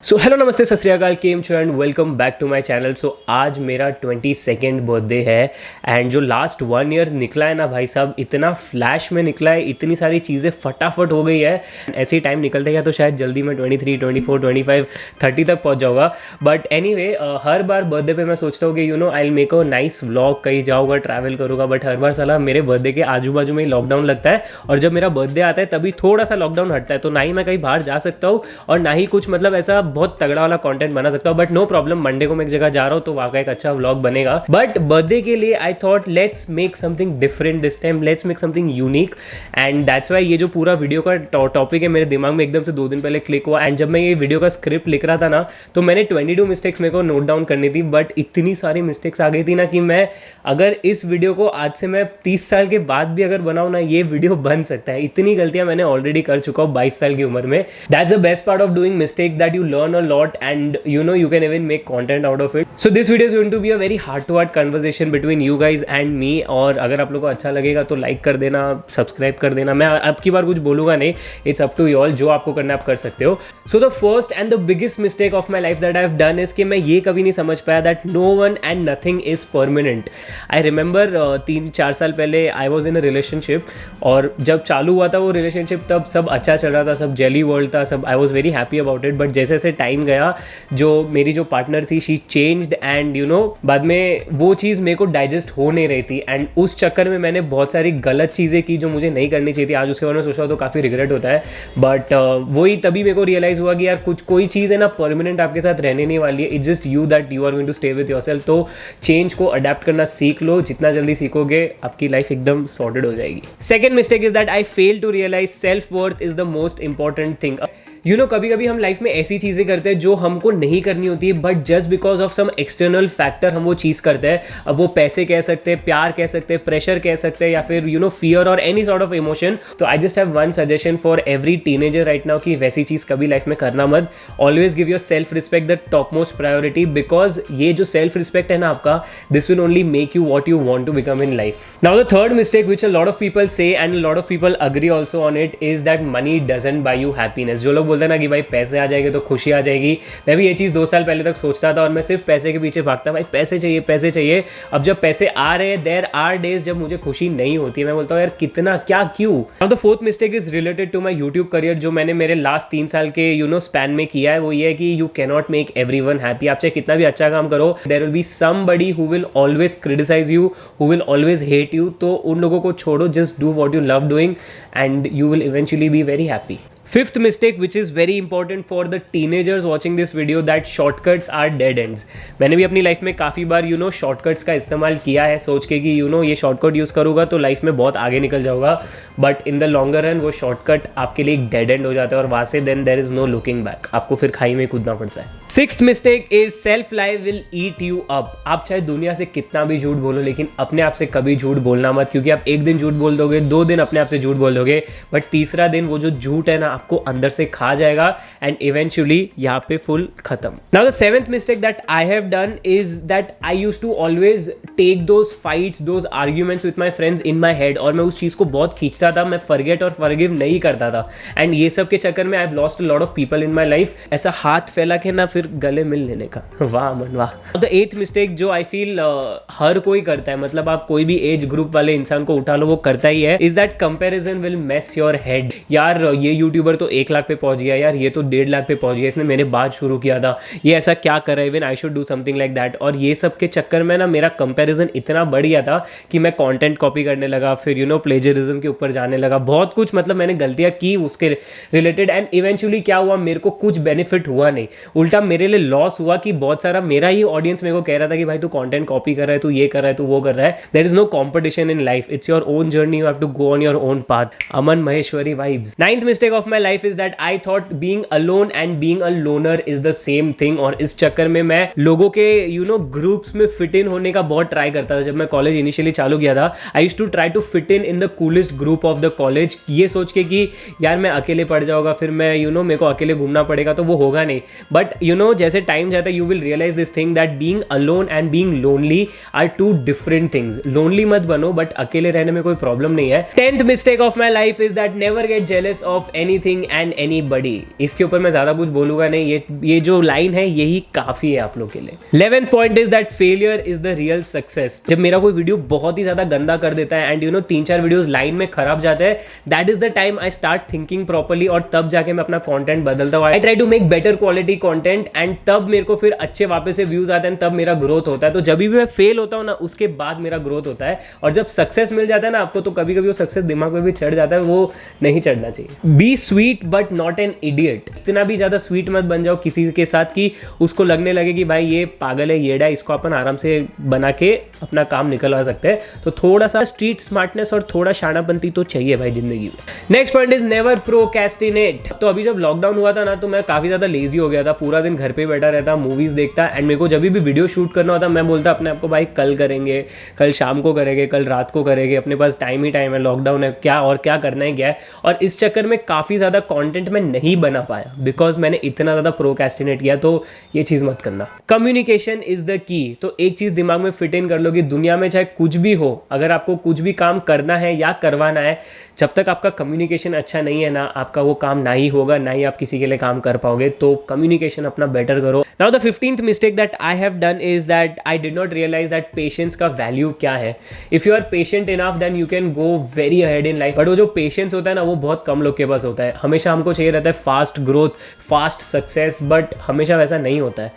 So hello नमस्ते सत श्री अकाल केम छो and welcome back to my channel. So आज मेरा 22nd बर्थडे है एंड जो लास्ट 1 ईयर निकला है ना भाई साहब, इतना फ्लैश में निकला है, इतनी सारी चीज़ें फटाफट हो गई है। ऐसे ही टाइम निकलते गया तो शायद जल्दी मैं 23, 24, 25, 30 तक पहुंच जाऊँगा। But anyway her bar birthday पे मैं सोचता हूँ कि I will make a nice vlog, कहीं जाऊँगा, ट्रैवल करूँगा। बट हर बार साला मेरे बर्थडे के आजू बाजू में ही लॉकडाउन लगता है और जब मेरा बर्थडे आता है तभी थोड़ा सा लॉकडाउन हटता है, तो ना ही मैं कहीं बाहर जा सकता हूँ और ना ही कुछ ऐसा बहुत तगड़ा वाला कंटेंट बना सकता हूँ। बट नो प्रॉब्लम, मंडे को मैं एक जगह जा रहा हूँ तो वहाँ का एक अच्छा व्लॉग बनेगा। बट बर्थडे के लिए I thought let's make something different this time, let's make something unique and that's why ये जो पूरा वीडियो का टॉपिक है मेरे दिमाग में एकदम से 2 दिन पहले क्लिक हुआ। एंड जब मैं ये वीडियो का स्क्रिप्ट लिख रहा था ना तो मैंने 22 मिस्टेक्स मेरे को नोट डाउन करनी थी, बट इतनी सारी मिस्टेक्स आ गई थी ना कि मैं अगर इस वीडियो को आज से मैं 30 साल के बाद भी अगर बनाऊँ ना, ये वीडियो बन सकता है। इतनी गलतियां मैंने ऑलरेडी कर चुका हूँ 22 साल की उम्र में। That's the best part of doing mistakes, that you learn a lot and you can even make content out of it. So this video is going to be a very heart to heart conversation between you guys and me. और अगर आप लोगों को अच्छा लगेगा तो like कर देना, सब्सक्राइब कर देना। मैं अब की बार कुछ बोलूँगा नहीं, it's up to you all, जो आपको करना है आप कर सकते हो। So the first and the biggest mistake of my life that I have done is कि मैं ये कभी नहीं समझ पाया that no one and nothing is permanent. I remember 3-4 साल पहले I was in a relationship और जब चालू हुआ था वो रिलेशनशिप तब सब अच्छा चल रहा था, सब जेली वर्ल्ड था, सब I was very happy about it. But जैसे जैसे टाइम गया, जो मेरी जो पार्टनर थी शी चेंज्ड एंड बाद में वो चीज़ मेरे को डाइजेस्ट हो नहीं रही थी एंड उस चक्कर में मैंने बहुत सारी गलत चीज़ें की जो मुझे नहीं करनी चाहिए थी। आज उसके बारे में सोचा तो काफ़ी रिग्रेट होता है। बट वही तभी मेरे को रियलाइज़ हुआ कि यार कोई चीज़ है ना परमानेंट आपके साथ रहने नहीं वाली है। It's just you that you are going to stay with yourself. तो चेंज को अडेप्ट करना सीख लो, जितना जल्दी सीखोगे आपकी लाइफ एकदम सॉर्टेड हो जाएगी। Second mistake is that I fail to realise self worth is the most important thing. कभी कभी हम लाइफ में ऐसी चीज़ें करते हैं जो हमको नहीं करनी होती है, but just because of some external factor हम वो चीज़ करते हैं। अब वो पैसे कह सकते हैं, प्यार कह सकते हैं, प्रेशर कह सकते हैं, या फिर फियर और एनी सॉर्ट ऑफ इमोशन। तो I just have one suggestion for every teenager right now कि वैसी चीज़ कभी लाइफ में करना मत। Always give your self respect the top most priority, because ये जो सेल्फ रिस्पेक्ट है ना आपका, this will only make you what you want to become in life. Now the third mistake which a lot of people say and lot of people agree also on it is that money doesn't buy you happiness. जो लोग बोलते हैं ना कि भाई पैसे आ जाएंगे तो खुशी आ जाएगी, मैं भी ये चीज़ 2 साल पहले तक सोचता था और मैं सिर्फ पैसे के पीछे भागता, भाई पैसे चाहिए पैसे चाहिए। अब जब पैसे आ रहे हैं, देयर आर डेज जब मुझे खुशी नहीं होती है, मैं बोलता हूँ यार कितना क्या क्यों। Now the fourth mistake is related to my YouTube career, जो मैंने मेरे लास्ट 3 साल के स्पैन में किया है। वो ये है कि you can not make everyone happy. आप चाहे कितना भी अच्छा काम करो, there will be somebody who will always criticise you, who will always hate you. तो उन लोगों को छोड़ो, just do what you love doing and you will eventually be very happy. Fifth mistake, which is very important for the teenagers watching this video, that shortcuts are dead ends. मैंने भी अपनी life में काफ़ी बार shortcuts का इस्तेमाल किया है, सोच के कि ये शॉर्टकट यूज़ करूँगा तो लाइफ में बहुत आगे निकल जाऊँगा। But in the longer run वो शॉर्टकट आपके लिए एक डेड एंड हो जाता है और वहाँ से then there is no looking back, आपको फिर खाई में कूदना पड़ता है। Sixth mistake is self lie will eat you up. आप चाहे दुनिया से कितना भी झूठ बोलो, लेकिन अपने आप से कभी झूठ बोलना मत, क्योंकि आप एक दिन झूठ बोल दोगे, 2 दिन अपने आप से झूठ बोल दोगे, बट तीसरा दिन वो जो झूठ है ना आपको अंदर से खा जाएगा एंड इवेंचुअली यहाँ पे फुल खत्म। Now the seventh mistake that I have done is that I used to always take those fights, those arguments with my friends in my head, और मैं उस चीज को बहुत खींचता था, मैं फॉरगेट और फॉरगिव नहीं करता था। एंड ये सब के चक्कर में I have lost a lot of people in my life. ऐसा हाथ फैला के ना फिर गले मिल लेने का, वाह मन वाह। द एथ मिस्टेक जो आई फील हर कोई करता है, मतलब आप कोई भी एज ग्रुप वाले इंसान को उठा लो वो करता ही है, is that comparison will mess your head. यार ये यूट्यूबर तो 1 लाख पे पहुंच गया, यार ये तो 1.5 लाख पे पहुंच गया, इसने मेरे बाद शुरू किया था, ये ऐसा क्या कर रहा है, even I should do something like that. और ये सब के चक्कर में ना मेरा कंपैरिजन इतना बढ़ गया था कि मैं कंटेंट कॉपी करने लगा, फिर प्लेजरिज्म के ऊपर जाने लगा, बहुत कुछ मैंने गलतियां की उसके रिलेटेड। एंड इवेंचुअली क्या हुआ, मेरे को कुछ बेनिफिट हुआ नहीं, उल्टा मेरे लिए लॉस हुआ कि बहुत सारा मेरा ही ऑडियंस मेरे को कह रहा था कि भाई तू कंटेंट कॉपी कर रहा है, तू ये कर रहा है, तू वो कर रहा है। There is no competition in life, it's your own journey, you have to go on your own path. Aman Maheshwari vibes. 9th mistake of my life is that I thought being alone and being a loner is the same thing. और इस चक्कर में मैं लोगों के groups में fit in होने का बहुत ट्राई करता था। जब मैं कॉलेज इनिशियली चालू किया था, I used to try to fit in the coolest group of the college, ये सोच के कि यार मैं अकेले पड़ जाऊंगा, फिर मैं मेरे को अकेले घूमना पड़ेगा तो वो होगा नहीं। बट नो जैसे टाइम जाता है you will realise this thing that being alone and being lonely are two different things. Lonely मत बनो, बट अकेले रहने में कोई प्रॉब्लम नहीं है. 10th mistake of my life is that never get jealous of anything and anybody. इसके ऊपर मैं ज्यादा कुछ बोलूंगा नहीं, ये जो लाइन है यही काफी है आप लोग के लिए. 11th point is that failure is the real success. जब मेरा कोई वीडियो बहुत ही ज्यादा गंदा कर देता है एंड 3-4 वीडियोस लाइन में खराब जाते हैं, that is the time I start thinking properly और तब जाके मैं अपना कंटेंट बदलता हूं. I try to make better quality content and तब मेरे को फिर अच्छे वापस से व्यूज आते हैं, तब मेरा ग्रोथ होता है. तो जब भी मैं फेल होता हूं ना, उसके बाद मेरा ग्रोथ होता है. और जब सक्सेस मिल जाता है ना आपको, तो कभी कभी वो सक्सेस दिमाग में भी चढ़ जाता है, वो नहीं चढ़ना चाहिए. Be sweet but not an idiot. इतना भी ज्यादा स्वीट मत बन जाओ किसी के साथ कि उसको लगने लगे कि भाई ये पागल है, येड़ा, इसको अपन आराम से बना के अपना काम निकलवा सकते हैं. तो थोड़ा सा स्ट्रीट स्मार्टनेस और थोड़ा शानापंती तो चाहिए भाई जिंदगी में. Next point is never procrastinate. तो अभी जब लॉकडाउन हुआ था ना, तो मैं काफी ज्यादा लेजी हो गया था. पूरा दिन घर पे बैठा रहता, मूवीज देखता, एंड मेरे को जब भी वीडियो शूट करना होता मैं बोलता अपने आप को भाई कल करेंगे, कल शाम को करेंगे, कल रात को करेंगे, अपने पास टाइम ही टाइम है, लॉकडाउन है, क्या और क्या करना है क्या है. और इस चक्कर में काफी ज्यादा कंटेंट मैं नहीं बना पाया बिकॉज मैंने इतना ज्यादा प्रोक्रेस्टिनेट किया. तो ये चीज मत करना. Communication is the key. तो एक चीज दिमाग में फिट इन कर लो कि दुनिया में चाहे कुछ भी हो, अगर आपको कुछ भी काम करना है या करवाना है, जब तक आपका कम्युनिकेशन अच्छा नहीं है ना, आपका वो काम ना ही होगा, ना ही आप किसी के लिए काम कर पाओगे. तो कम्युनिकेशन अपना बेटर करो. Now the 15th mistake that I have done is that I did not realise that patience का वैल्यू क्या है. If you are patient enough then you can go very ahead in life. But वो जो patience होता है ना, वो बहुत कम लोग के पास होता है. हमेशा हमको चाहिए रहता है fast growth, fast success, but हमेशा वैसा नहीं होता है.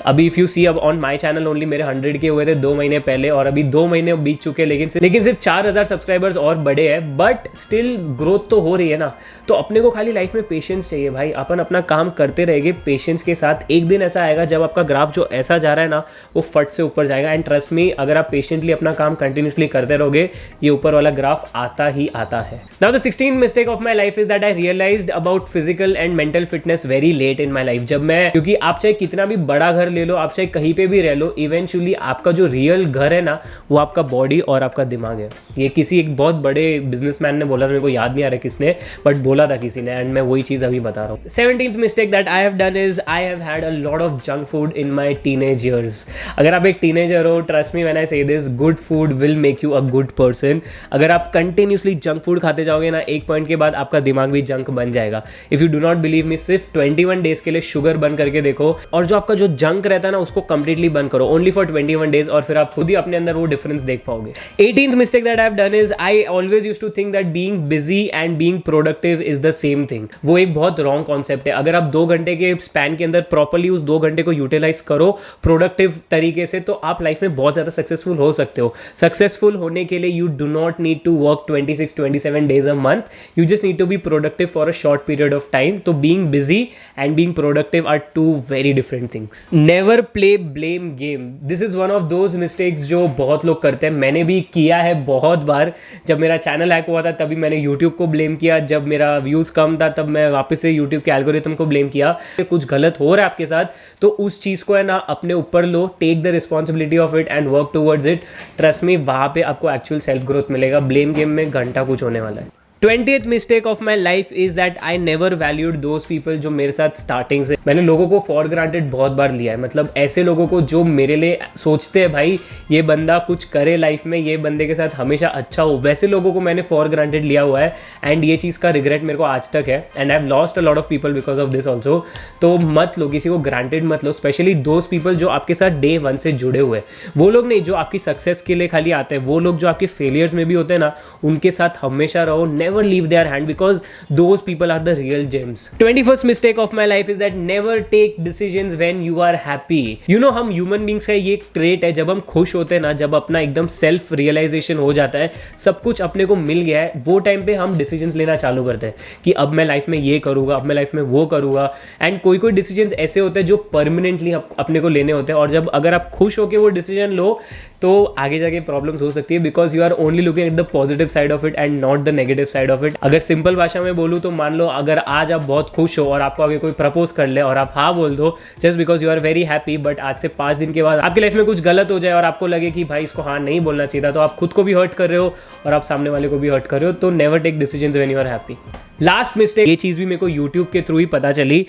अभी इफ यू सी अब ऑन माई चैनल ओनली मेरे 100 के हुए थे 2 महीने पहले, और अभी 2 महीने बीत चुके, लेकिन सिर्फ 4000 सब्सक्राइबर्स और बड़े हैं, बट स्टिल ग्रोथ तो हो रही है ना. तो अपने को खाली लाइफ में पेशेंस चाहिए भाई. अपन अपना काम करते रहेंगे पेशेंस के साथ. एक दिन ऐसा आएगा जब आपका ग्राफ जो ऐसा जा रहा है ना, वो फट से ऊपर जाएगा. एंड ट्रस्ट मी, अगर आप पेशेंटली अपना काम कंटिन्यूसली करते रहोगे, ये ऊपर वाला ग्राफ आता ही आता है. Now the 16th mistake of my life is that I realised about physical and mental fitness very late in my life. जब मैं, क्योंकि आप चाहे कितना भी बड़ा घर ले लो, आप चाहे कहीं पे भी रह लो, इवेंचुअली आपका जो रियल घर है ना, वो आपका बॉडी और आपका दिमाग है. ये किसी एक बहुत बड़े बिजनेसमैन ने बोला था, मेरे को याद नहीं आ रहा किसने, बट बोला था किसी ने, एंड मैं वही चीज अभी बता रहा हूँ. 17th mistake that I have done is I have had a lot of junk food in my teenage years. अगर आप एक टीनेजर हो, ट्रस्ट मी व्हेन आई से this, good food will make you a good person. अगर आप continuously junk food खाते जाओगे ना, एक पॉइंट के बाद आपका दिमाग भी जंक बन जाएगा. If you do not believe me, सिर्फ 21 डेज के लिए शुगर बंद करके देखो, और जो आपका जो जंक रहता है ना, उसको कंप्लीटली बंद करो, ओनली फॉर 21 डेज, और फिर आप खुद ही अपने अंदर वो डिफरेंस देख पाओगे. 18th mistake that I have done is I always used to think that being busy and being productive is the same thing. वो एक बहुत रॉन्ग कॉन्सेप्ट है. अगर आप 2 घंटे के स्पैन के अंदर प्रॉपर्ली उस 2 घंटे को यूटिलाइज करो प्रोडक्टिव तरीके से, तो आप लाइफ में बहुत ज्यादा सक्सेसफुल हो सकते हो. सक्सेसफुल होने के लिए you do not need to work 26-27 days a month. You just need to be productive for a short period of time. तो being busy and being productive are 2 very different things. Never play blame game. This is one of those mistakes जो बहुत लोग करते हैं. मैंने भी किया है बहुत बार. जब मेरा चैनल हैक हुआ था तभी मैंने यूट्यूब को ब्लेम किया. जब मेरा व्यूज कम था तब मैं वापस से यूट्यूब के एल्गोरिथम को ब्लेम किया. कुछ गलत हो रहा है आपके साथ, तो उस चीज को है ना अपने ऊपर लो, take the responsibility of it and work towards it. Trust me, वहां पे आपको एक्चुअल सेल्फ ग्रोथ मिलेगा. ब्लेम गेम में घंटा कुछ होने वाला है. 20th mistake of my life is that I never valued those people जो मेरे साथ स्टार्टिंग से, मैंने लोगों को फॉर ग्रांटेड बहुत बार लिया है. मतलब ऐसे लोगों को जो मेरे लिए सोचते हैं भाई ये बंदा कुछ करे लाइफ में, ये बंदे के साथ हमेशा अच्छा हो, वैसे लोगों को मैंने फॉर ग्रांटेड लिया हुआ है. एंड ये चीज़ का रिग्रेट मेरे को आज तक है. And I have lost a lot of people because of this also. तो मत लो, किसी को ग्रांटेड मत लो. स्पेशली दोज पीपल जो आपके साथ डे 1 से जुड़े हुए हैं. वो लोग नहीं जो आपकी सक्सेस के लिए खाली आते हैं. वो लोग जो आपके फेलियर्स में भी होते हैं ना, उनके साथ हमेशा रहो. Never leave their hand because those people are the real gems. 21st mistake of my life is that never take decisions when you are happy. You know, हम human beings का ये एक trait है, जब हम खुश होते हैं ना, जब अपना एकदम self realization हो जाता है, सब कुछ अपने को मिल गया है, वो टाइम पे हम decisions लेना चालू करते हैं कि अब मैं लाइफ में ये करूँगा, अब मैं लाइफ में वो करूँगा. एंड कोई कोई डिसीजंस ऐसे होते हैं जो परमानेंटली अपने को लेने होते हैं. और जब अगर आप खुश होकर वो डिसीजन लो तो आगे जाके प्रॉब्लम्स हो सकती है, because you are only looking at the positive side of it and not the negative side side of it. अगर सिंपल भाषा में बोलूँ तो मान लो अगर आज आप बहुत खुश हो और आपको आगे कोई प्रपोज कर ले और आप हाँ बोल दो just because you are very happy, but आज से 5 दिन के बाद आपकी लाइफ में कुछ गलत हो जाए और आपको लगे कि भाई इसको हाँ नहीं बोलना चाहिए था, तो आप खुद को भी हर्ट कर रहे हो और आप सामने वाले को भी हर्ट कर रहे हो। तो never take decisions when you are happy. Last mistake, ये चीज़ भी मेरे को यूट्यूब के थ्रू ही पता चली,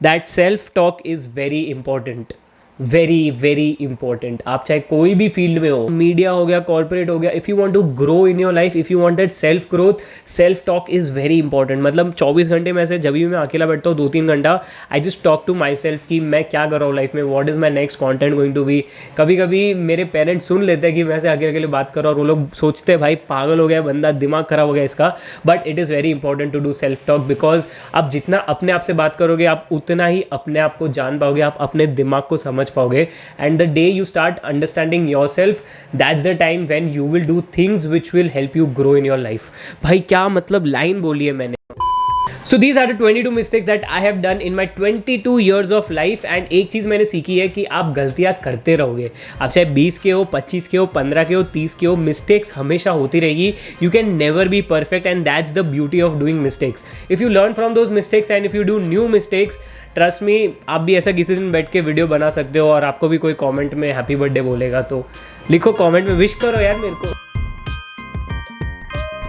that self talk is very important, very very important. आप चाहे कोई भी फील्ड में हो, मीडिया हो गया, कॉर्पोरेट हो गया, if you want to grow in your life, if you wanted self growth, self talk is very important. मतलब 24 घंटे में से जब भी मैं अकेला बैठता हूँ 2-3 घंटा, I just talk to myself कि मैं क्या कर रहा हूँ लाइफ में, what is my next content going to be. कभी कभी मेरे पेरेंट्स सुन लेते हैं कि मैं से अकेले अकेले बात कर रहा हूँ और वो लोग सोचते हैं भाई पागल हो गया बंदा, दिमाग खराब हो गया इसका। But it is very important to do self talk, because आप जितना अपने आप से बात करोगे आप उतना ही अपने आप को जान पाओगे, आप अपने दिमाग को समझ पाओगे। And the day you start understanding yourself, that's the time when you will do things which will help you grow in your life. भाई क्या मतलब लाइन बोली है मैंने। So these are the 22 mistakes that I have done in my 22 years of life, and एक चीज़ मैंने सीखी है कि आप गलतियाँ करते रहोगे, आप चाहे 20 के हो, 25 के हो, 15 के हो, 30 के हो, मिस्टेक्स हमेशा होती रहेगी। You can never be perfect and that's the beauty of doing mistakes. If you learn from those mistakes and if you do new mistakes, trust me, आप भी ऐसा किसी दिन बैठ के वीडियो बना सकते हो और आपको भी कोई कमेंट में हैप्पी बर्थडे बोलेगा तो लिखो कमेंट में, विश करो यार मेरे को।